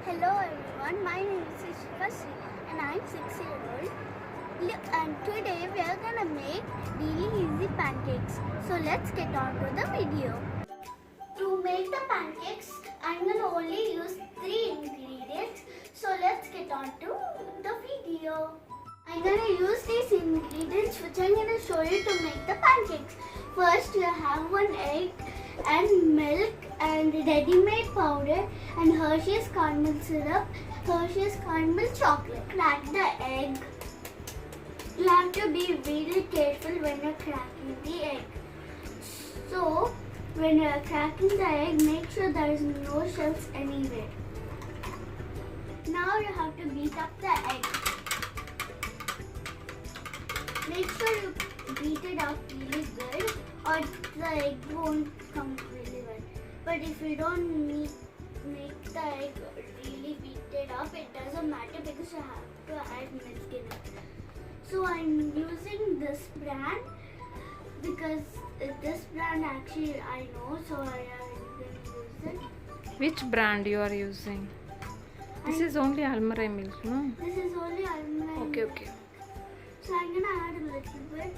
Hello everyone, my name is Ishika Sri and I'm 6 years old. And today we are gonna make really easy pancakes. So let's get on to the video. To make the pancakes, I'm gonna only use 3 ingredients. So let's get on to the video. I'm gonna use these ingredients which I'm gonna show you to make the pancakes. First, you have 1 egg and milk and ready-made powder and Hershey's caramel syrup, Hershey's caramel chocolate. Crack the egg. You have to be really careful when you're cracking the egg. So, when you're cracking the egg, make sure there is no shells anywhere. Now you have to beat up the egg. Make sure you beat it up really good or the egg won't come really well. But if you don't make the egg really beat it up, it doesn't matter because you have to add milk in it. So I'm using this brand because this brand actually I know, so I am going to use it. Which brand you are using? This is only Almarai milk, no? This is only almond. Okay. So I'm gonna add a little bit.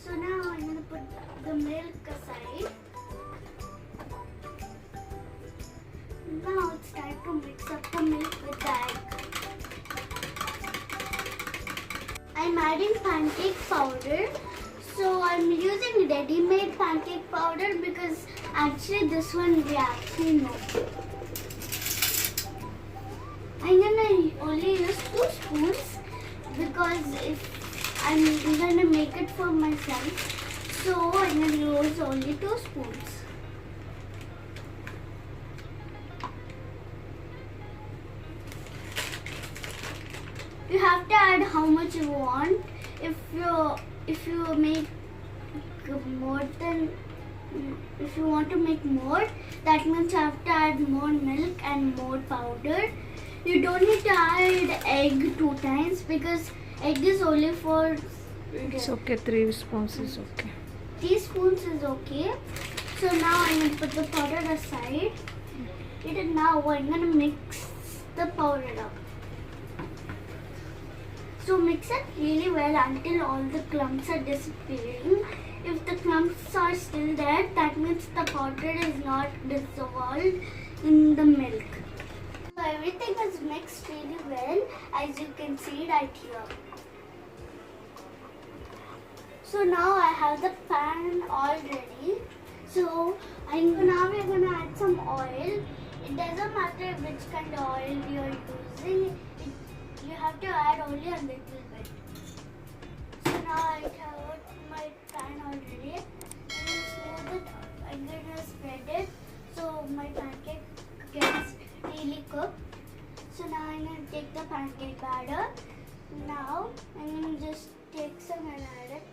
So now I'm gonna put the milk aside. Now it's time to mix up the milk with the egg. I'm adding pancake powder. So I'm using ready-made pancake powder because actually this one we actually know. I'm gonna only use 2 spoons because if I'm gonna make it for myself, so I'm gonna use only 2 spoons. You have to add how much you want. If you make more than if you want to make more, that means you have to add more milk and more powder. You don't need to add egg 2 times because egg is only for. It's okay, 3 spoons is okay. 3 spoons is okay. So now I'm going to put the powder aside. Now I'm going to mix the powder up. So mix it really well until all the clumps are disappearing. If the clumps are still there, that means the powder is not dissolved in the milk. So everything is mixed really well, as you can see right here. So now I have the pan all ready. So now we're gonna add some oil. It doesn't matter which kind of oil you're using. You have to add only a little bit. So now I have my pan already. I'm gonna spread it so my pancake gets really cooked. So now I'm gonna take the pancake batter. Now I'm gonna just take some and add it.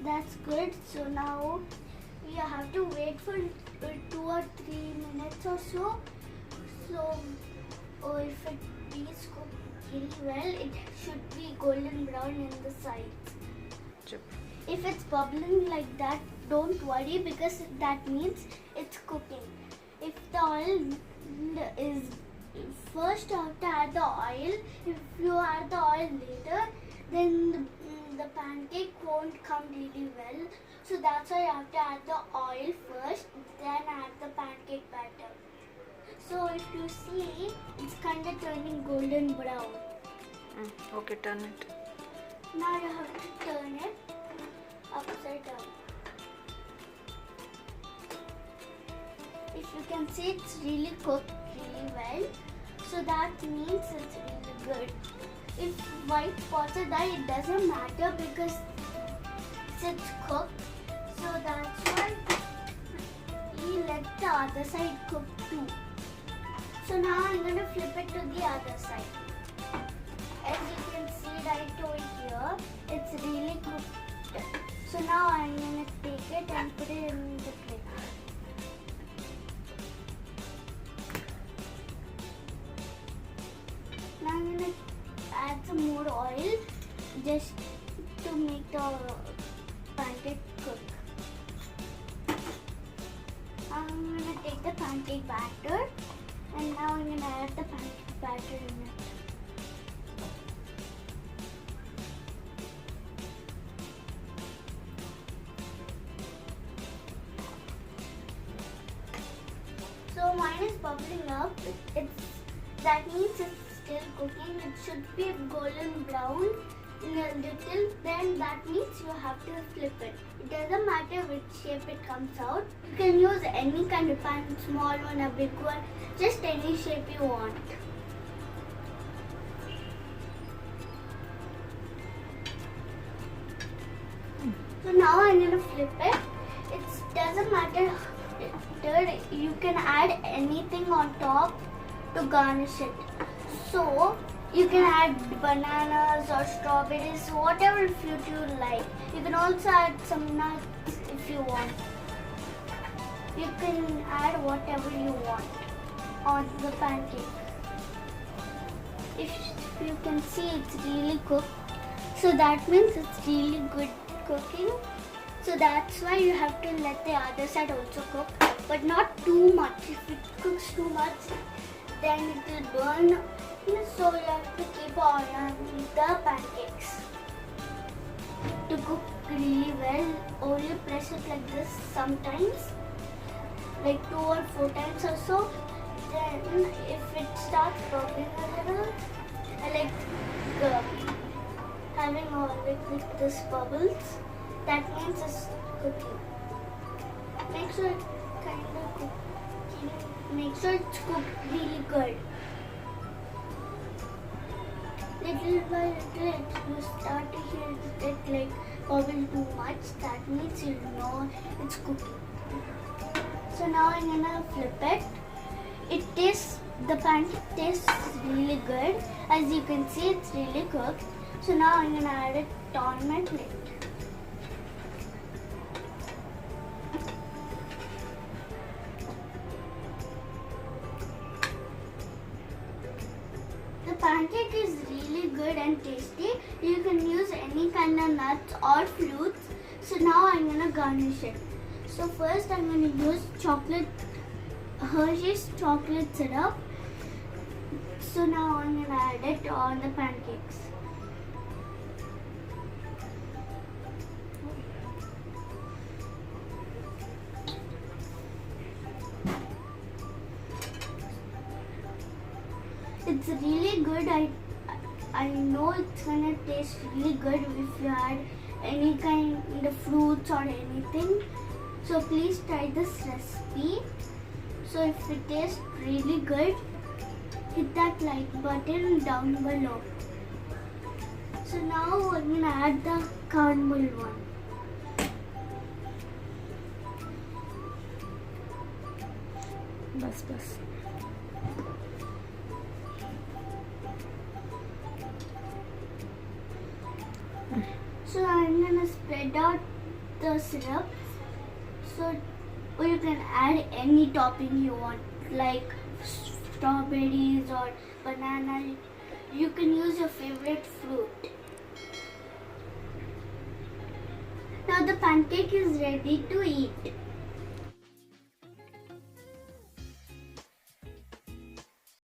That's good. So now we have to wait for 2 or 3 minutes or so. So if it is cooked really well, it should be golden brown in the sides. Chip. If it's bubbling like that, don't worry because that means it's cooking. If the oil is first, you have to add the oil. If you add the oil later, then the pancake won't come really well. So that's why you have to add the oil first, then add the pancake batter. So if you see, it's kind of turning golden brown. Okay, turn it. Now you have to turn it upside down. If you can see, it's really cooked really well. So that means it's really good. If white spots are there, it doesn't matter because it's cooked. So that's why we let the other side cook too. So now I'm going to flip it to the other side. As you can see right over here, it's really cooked. So now I'm going to take it and put it in the plate. Now I'm going to some more oil just to make the pancake cook. I'm gonna take the pancake batter and now I'm gonna add the pancake batter in it. So mine is bubbling up. That means it's still cooking. It should be golden brown in a little. Then that means you have to flip it. It doesn't matter which shape it comes out. You can use any kind of pan, small one, a big one, just any shape you want. So now I'm gonna flip it. It doesn't matter. You can add anything on top to garnish it. So you can add bananas or strawberries, whatever fruit you like. You can also add some nuts if you want. You can add whatever you want on the pancake. If you can see, it's really cooked. So that means it's really good cooking. So that's why you have to let the other side also cook, but not too much. If it cooks too much, then it will burn. So you have to keep on the pancakes. To cook really well, only press it like this sometimes, like 2 or 4 times or so. Then if it starts bubbling a little, like having all like this bubbles, that means it's cooking. Make sure it make sure it's cooked really good. Little by little, you start to hear it like bubble too much. That means you know it's cooking. So now I'm gonna flip it. The pancake tastes really good. As you can see, it's really cooked. So now I'm gonna add it on my plate. The pancake is really good and tasty. You can use any kind of nuts or fruits. So now I'm gonna garnish it. So first I'm gonna use Hershey's chocolate syrup. So now I'm gonna add it on the pancakes. It's really good. I know it's gonna taste really good if you add any kind of fruits or anything. So please try this recipe. So if it tastes really good, hit that like button down below. So now we're gonna add the caramel one. बस So I'm gonna spread out the syrup. So or you can add any topping you want, like strawberries or banana. You can use your favorite fruit. Now the pancake is ready to eat.